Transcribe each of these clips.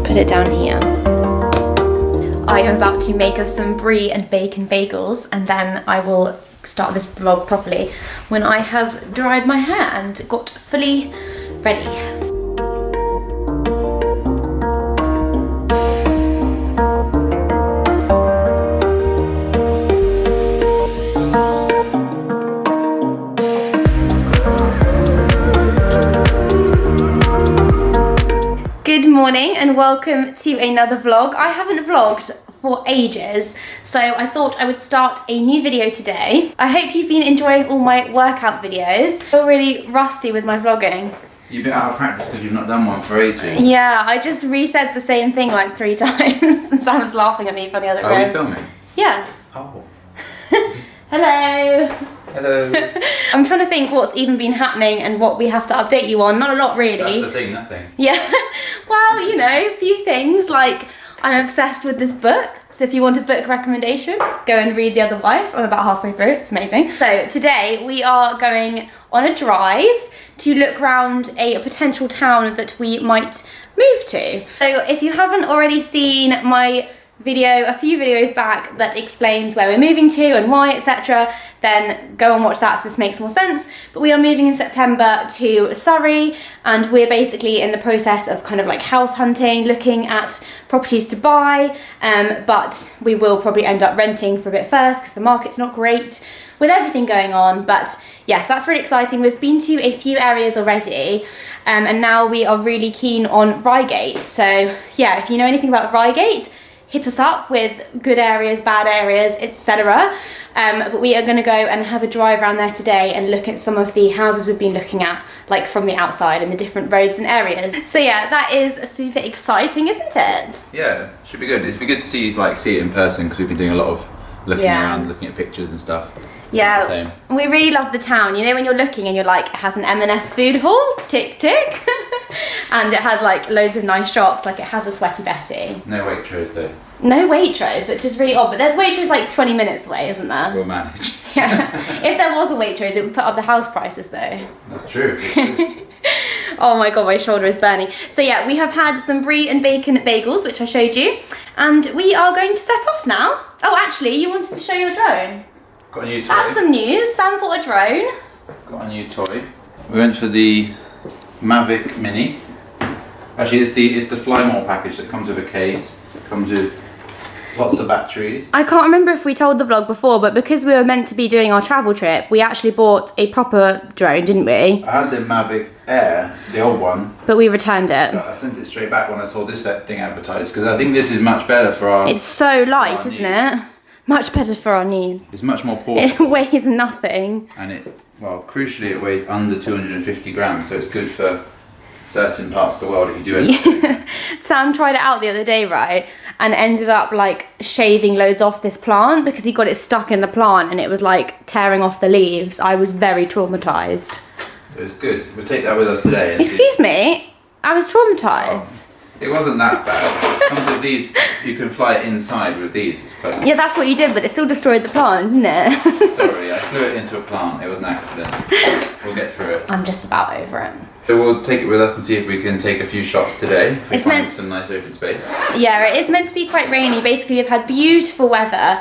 put it down here. I am about to make us some brie and bacon bagels, and then I will start this vlog properly when I have dried my hair and got fully ready. Good morning and welcome to another vlog. I haven't vlogged for ages, so I thought I would start a new video today. I hope you've been enjoying all my workout videos. I feel really rusty with my vlogging. You've been out of practice because you've not done one for ages. Yeah, I just resaid the same thing like 3 times and Sam was laughing at me from the other room. Are we filming? Yeah. Oh. Hello. Hello. I'm trying to think what's even been happening and what we have to update you on. Not a lot really. That's the thing, nothing. Yeah. Well, you know, a few things like I'm obsessed with this book. So if you want a book recommendation, go and read The Other Wife. I'm about halfway through, it's amazing. So today we are going on a drive to look around a potential town that we might move to. So if you haven't already seen my video a few videos back that explains where we're moving to and why, etc., then go and watch that so this makes more sense. But we are moving in September to Surrey, and we're basically in the process of kind of like house hunting, looking at properties to buy, but we will probably end up renting for a bit first because the market's not great with everything going on. But yes, that's really exciting. We've been to a few areas already, and now we are really keen on Reigate. So yeah, if you know anything about Reigate, hit us up with good areas, bad areas, etc. But we are going to go and have a drive around there today and look at some of the houses we've been looking at, like from the outside and the different roads and areas. So yeah, that is super exciting, isn't it? Yeah, should be good. It'd be good to see it in person because we've been doing a lot of looking around, looking at pictures and stuff. Yeah, we really love the town. You know, when you're looking and you're like, it has an M&S food hall, tick tick, and it has like loads of nice shops, like it has a Sweaty Betty. No Waitrose though. No Waitrose, which is really odd, but there's Waitrose like 20 minutes away, isn't there? We'll manage. Yeah, if there was a Waitrose, it would put up the house prices though. That's true. Oh my god, my shoulder is burning. So yeah, we have had some brie and bacon bagels, which I showed you, and we are going to set off now. Oh, actually, you wanted to show your drone. Got a new toy. That's some news. Sam bought a drone. Got a new toy. We went for the Mavic Mini. Actually, it's the Fly More package that comes with a case. It comes with lots of batteries. I can't remember if we told the vlog before, but because we were meant to be doing our travel trip, we actually bought a proper drone, didn't we? I had the Mavic Air, the old one. But we returned it. I sent it straight back when I saw this thing advertised because I think this is much better for our... It's so light, isn't it? Much better for our needs. It's much more portable. It weighs nothing. And crucially it weighs under 250 grams, so it's good for certain parts of the world if you do anything. Sam tried it out the other day, right? And ended up like shaving loads off this plant because he got it stuck in the plant and it was like tearing off the leaves. I was very traumatised. So it's good. We'll take that with us today. Excuse me? I was traumatised. Oh. It wasn't that bad. It comes with these, you can fly it inside with these. It's quite... Yeah, that's what you did, but it still destroyed the plant, didn't it? Sorry, I flew it into a plant. It was an accident. We'll get through it. I'm just about over it. So we'll take it with us and see if we can take a few shots today. If we find some nice open space. Yeah, it is meant to be quite rainy. Basically, we've had beautiful weather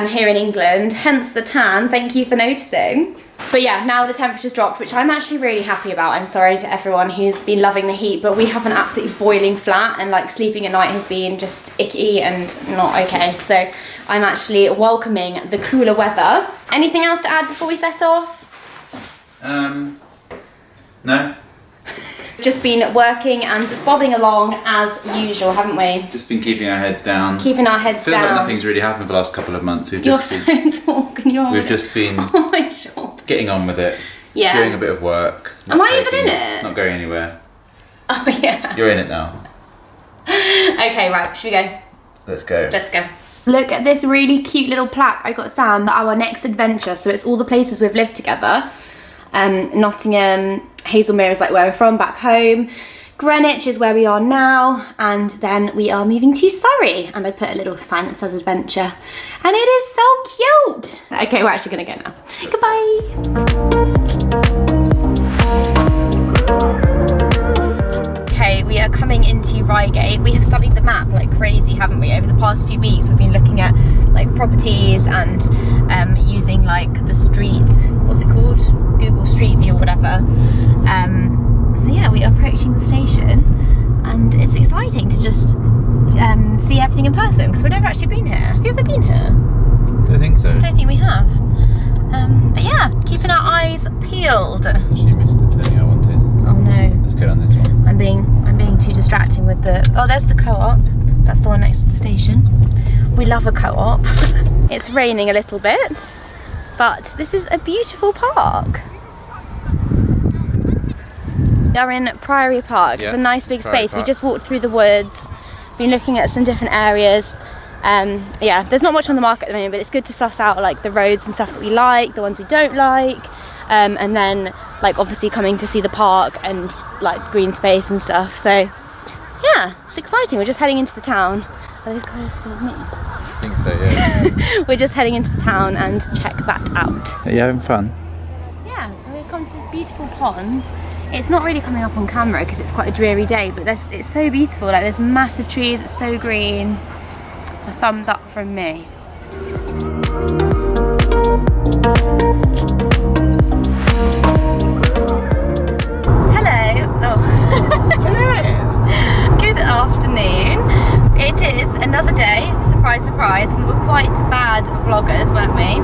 here in England, hence the tan. Thank you for noticing. But yeah, now the temperature's dropped, which I'm actually really happy about. I'm sorry to everyone who's been loving the heat, but we have an absolutely boiling flat and like sleeping at night has been just icky and not okay. So I'm actually welcoming the cooler weather. Anything else to add before we set off? No. Just been working and bobbing along as usual, haven't we? Just been keeping our heads down. Keeping our heads down. Feels like nothing's really happened for the last couple of months. You're so tall, can you hold We've just been oh my shoulder. Getting on with it. Yeah. Doing a bit of work. Am I even in it? Not going anywhere. Oh yeah. You're in it now. Okay, right, should we go? Let's go. Let's go. Look at this really cute little plaque I got Sam, our next adventure. So it's all the places we've lived together. Nottingham, Hazelmere is like where we're from, back home. Greenwich is where we are now, and then we are moving to Surrey, and I put a little sign that says adventure, and it is so cute. Okay, we're actually gonna go now. Goodbye. Okay, we are coming into Reigate. We have studied the map like crazy, haven't we? Over the past few weeks, we've been looking at like properties and using like the street, what's it called? Google Street View or whatever. So yeah, we are approaching the station and it's exciting to just see everything in person because we've never actually been here. Have you ever been here? Don't think so. I don't think we have. But yeah, keeping our eyes peeled. She missed the turning I wanted. Oh no. Let's go down this one. I'm being too distracting with the... Oh, there's the co-op. That's the one next to the station. We love a co-op. It's raining a little bit, but this is a beautiful park. We are in Priory Park. It's a nice big space. We just walked through the woods, been looking at some different areas. Yeah, there's not much on the market at the moment, but it's good to suss out like the roads and stuff that we like, the ones we don't like, and then like obviously coming to see the park and like green space and stuff. So yeah, it's exciting. We're just heading into the town. Are those cars for me? I think so, yeah. We're just heading into the town and check that out. Are you having fun? Yeah, we've come to this beautiful pond. It's not really coming up on camera because it's quite a dreary day, but it's so beautiful. Like there's massive trees, it's so green. A thumbs up from me. Hello. Oh. Hello. Good afternoon. It is another day. Surprise, surprise. We were quite bad vloggers, weren't we?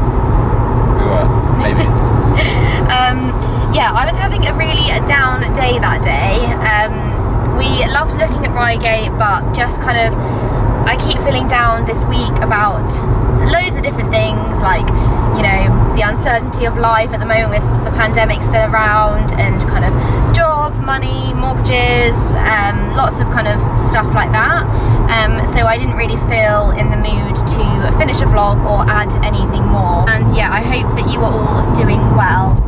We were, maybe. Yeah, I was having a really down day that day. We loved looking at Reigate, but just kind of I keep feeling down this week about loads of different things, like, you know, the uncertainty of life at the moment with the pandemic still around, and kind of job, money, mortgages, lots of kind of stuff like that. So I didn't really feel in the mood to finish a vlog or add anything more. And yeah, I hope that you are all doing well.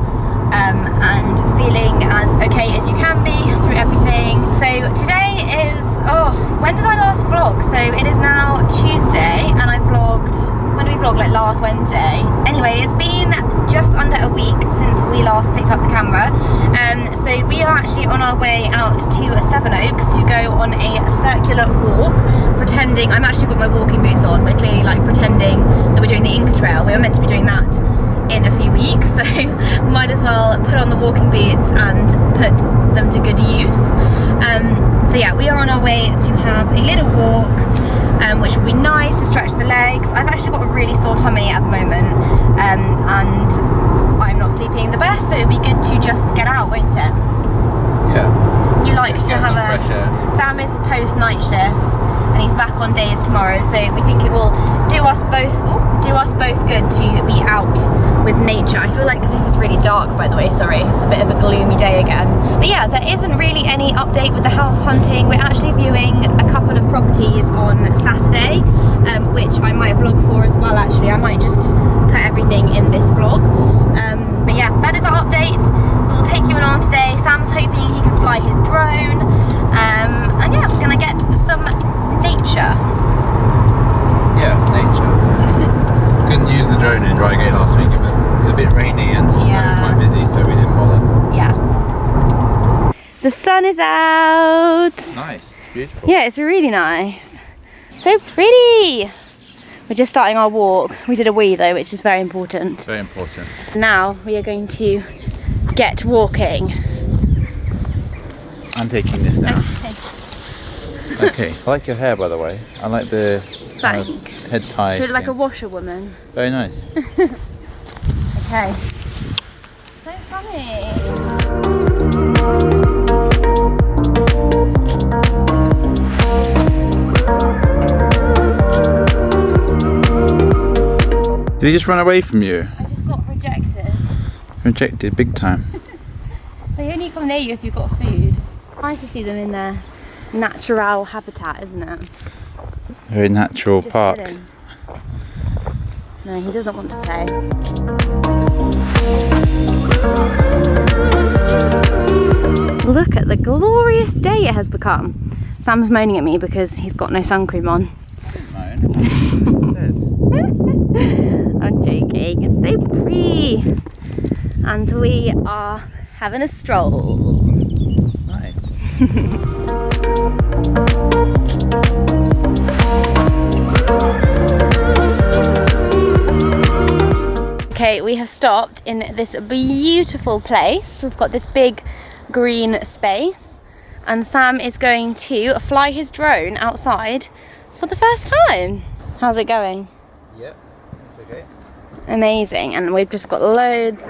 And feeling as okay as you can be through everything. So today is, when did I last vlog? So it is now Tuesday and I vlogged, when did we vlog? Like last Wednesday. Anyway, it's been just under a week since we last picked up the camera. So we are actually on our way out to Sevenoaks to go on a circular walk, pretending, I'm actually got my walking boots on. We're clearly like pretending that we're doing the Inca Trail. We were meant to be doing that in a few weeks, so might as well put on the walking boots and put them to good use. So yeah, we are on our way to have a little walk, which will be nice to stretch the legs. I've actually got a really sore tummy at the moment, and I'm not sleeping the best, so it'd be good to just get out, won't it? Yeah. You like to have a... fresh air. Sam is post night shifts and he's back on days tomorrow, so we think it will do us both good to be out with nature. I feel like this is really dark, by the way, sorry, it's a bit of a gloomy day again. But yeah, there isn't really any update with the house hunting. We're actually viewing a couple of properties on Saturday, which I might vlog for as well. Actually, I might just put everything in this vlog. But yeah, that is our update. We will take you along today. Sam's hoping he can fly his drone, and yeah, we're gonna get some nature. Yeah, nature. Couldn't use the drone in Reigate last week. It was a bit rainy and also quite busy, so we didn't bother. Yeah. The sun is out. Nice, beautiful. Yeah, it's really nice. So pretty. We're just starting our walk. We did a wee though, which is very important. Very important. Now we are going to get walking. I'm taking this now. Okay. Okay. I like your hair, by the way. I like the kind of Thanks. head tie. Do it like a thing. washerwoman. Very nice. Okay. So funny. Did he just run away from you? I just got rejected. Rejected big time. They only come near you if you've got food. Nice to see them in their natural habitat, isn't it? Very natural Just park. kidding. No, he doesn't want to play. Look at the glorious day it has become. Sam's moaning at me because he's got no sun cream on. I'm joking, it's so pretty. And we are having a stroll. It's nice. have stopped in this beautiful place. We've got this big green space, and Sam is going to fly his drone outside for the first time. How's it going? Yep, it's okay. Amazing, and we've just got loads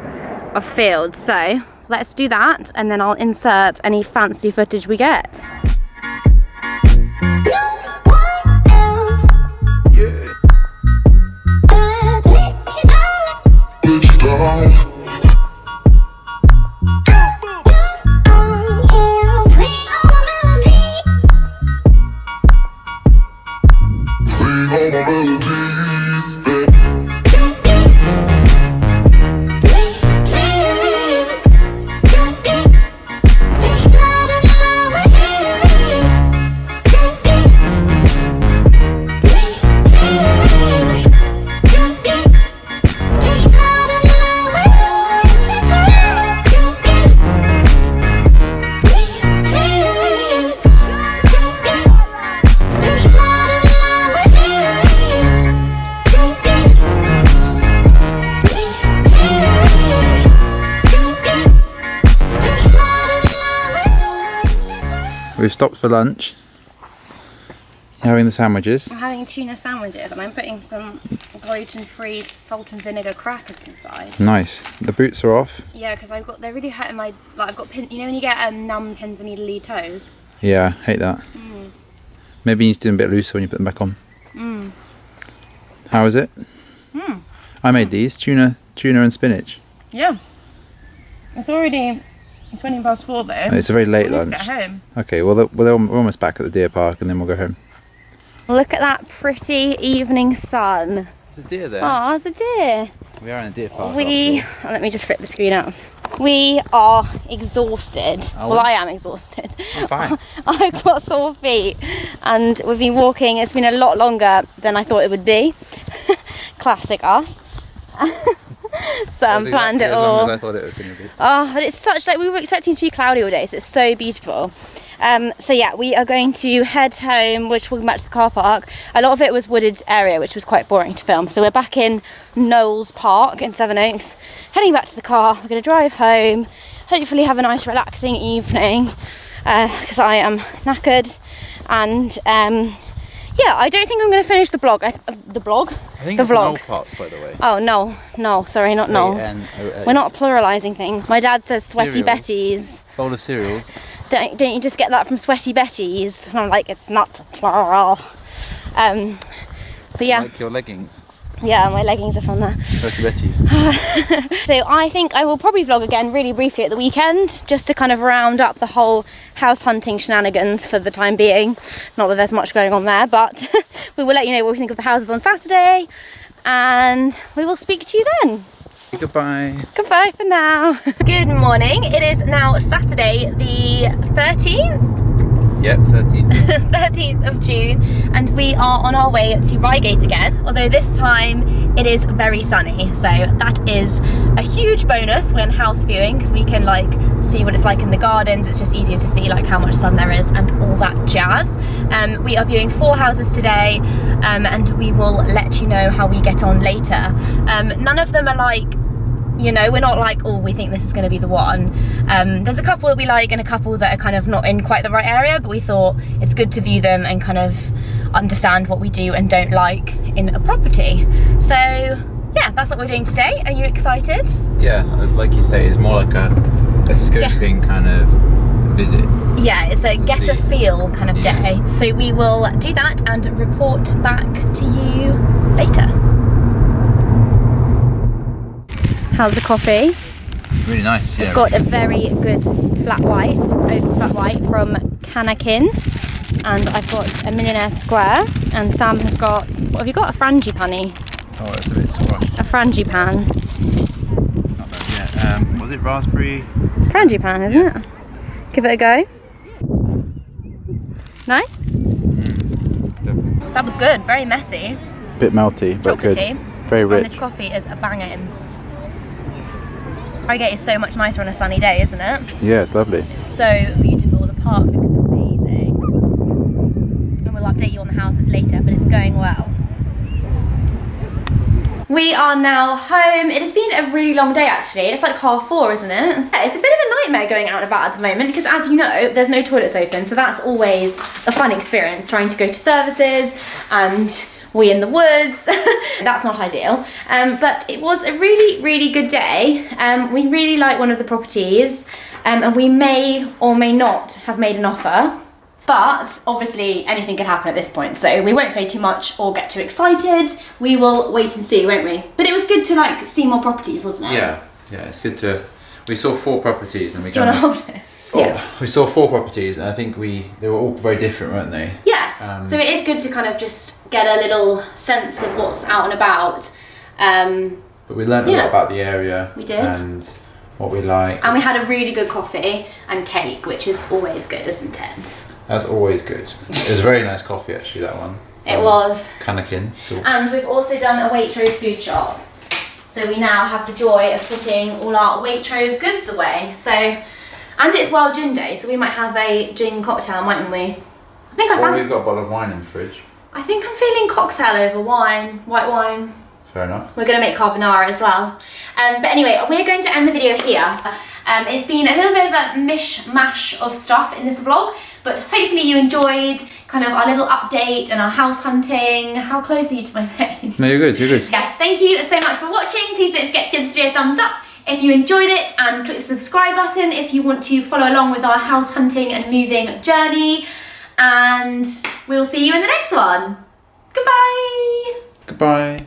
of fields, so let's do that, and then I'll insert any fancy footage we get. We've stopped for lunch. You're having the sandwiches. I'm having tuna sandwiches, and I'm putting some gluten-free salt and vinegar crackers inside. Nice. The boots are off. Yeah, because they're really hurting my, like, I've got pin, you know when you get numb pins and needly toes? Yeah, hate that. Maybe you need to do them a bit looser when you put them back on. How is it? I made these, tuna and spinach. Yeah. It's already 20 past 4 though. It's a very late We need lunch. to get home. Okay, well we're almost back at the deer park and then we'll go home. Look at that pretty evening sun. There's a deer there. Oh, there's a deer. We are in a deer park. Let me just flip the screen out. We are exhausted. Oh, well, I am exhausted. I'm fine. I've got sore feet, and we've been walking. It's been a lot longer than I thought it would be. Classic us. Sam planned it as all. long as I thought it was going to be. Oh, but it's such, like, we were expecting it to be cloudy all day, so it's so beautiful. So yeah, we are going to head home. We're walking back to the car park. A lot of it was wooded area, which was quite boring to film. So we're back in Knowles Park in Sevenoaks, heading back to the car. We're going to drive home, hopefully have a nice relaxing evening, because I am knackered. And yeah, I don't think I'm going to finish the blog. The vlog? I think the it's vlog. Knoll Park, by the way. Oh, no, sorry, not Knowles. A-N-O-A. We're not pluralising things. My dad says Sweaty Cereals. Betty's. Bowl of cereals. Don't you just get that from Sweaty Betty's? And I'm like, it's not plural. But yeah. Like your leggings. Yeah, my leggings are from there. Sweaty Betty's. So I think I will probably vlog again really briefly at the weekend, just to kind of round up the whole house hunting shenanigans for the time being. Not that there's much going on there, but we will let you know what we think of the houses on Saturday, and we will speak to you then. Goodbye. Goodbye for now. Good morning. It is now Saturday the 13th. Yep, 13th. 13th of June, and we are on our way to Reigate again, although this time it is very sunny, so that is a huge bonus when house viewing, because we can like see what it's like in the gardens. It's just easier to see like how much sun there is and all that jazz. We are viewing 4 houses today, and we will let you know how we get on later. None of them are like, you know, we're not like, oh, we think this is going to be the one. There's a couple that we like and a couple that are kind of not in quite the right area, but we thought it's good to view them and kind of understand what we do and don't like in a property. So yeah, that's what we're doing today. Are you excited? Yeah, like you say, it's more like a scoping kind of visit. Yeah, it's a get a feel kind of day. So we will do that and report back to you later. How's the coffee? Really nice, yeah. Got a very good flat white, oat flat white from Canakin, and I've got a Millionaire Square, and Sam has got, what have you got? A frangipani? Oh, it's a bit squashed. A frangipan. Not bad, yeah. Was it raspberry? Frangipan, isn't it? Give it a go. Nice? Definitely. That was good, very messy. Bit melty, but good. Chocolatey. Very And rich. this coffee is a banger. Reigate is so much nicer on a sunny day, isn't it? Yeah, it's lovely. It's so beautiful. The park looks amazing. And we'll update you on the houses later, but it's going well. We are now home. It has been a really long day actually. It's like 4:30, isn't it? Yeah, it's a bit of a nightmare going out and about at the moment because, as you know, there's no toilets open, so that's always a fun experience, trying to go to services and we in the woods. That's not ideal. But it was a really, really good day. We really like one of the properties, and we may or may not have made an offer. But obviously anything could happen at this point, so we won't say too much or get too excited. We will wait and see, won't we? But it was good to like see more properties, wasn't it? Yeah, it's good to. We saw 4 properties and we. Do you want to hold it? Yeah. We saw 4 properties and I think they were all very different, weren't they? Yeah. So it is good to kind of just get a little sense of what's out and about. But we learned a lot about the area. We did. And what we like. And we had a really good coffee and cake, which is always good, isn't it? That's always good. It was a very nice coffee actually, that one. It was. Cannakin. And we've also done a Waitrose food shop. So we now have the joy of putting all our Waitrose goods away. So, and it's Wild Gin Day, so we might have a gin cocktail, mightn't we? I think I fancy. We've got a bottle of wine in the fridge. I think I'm feeling cocktail over wine, white wine. Fair enough. We're going to make carbonara as well. But anyway, we're going to end the video here. It's been a little bit of a mishmash of stuff in this vlog, but hopefully you enjoyed kind of our little update and our house hunting. How close are you to my face? No, you're good, you're good. Yeah, thank you so much for watching. Please don't forget to give this video a thumbs up if you enjoyed it, and click the subscribe button if you want to follow along with our house hunting and moving journey. And we'll see you in the next one. Goodbye. Goodbye.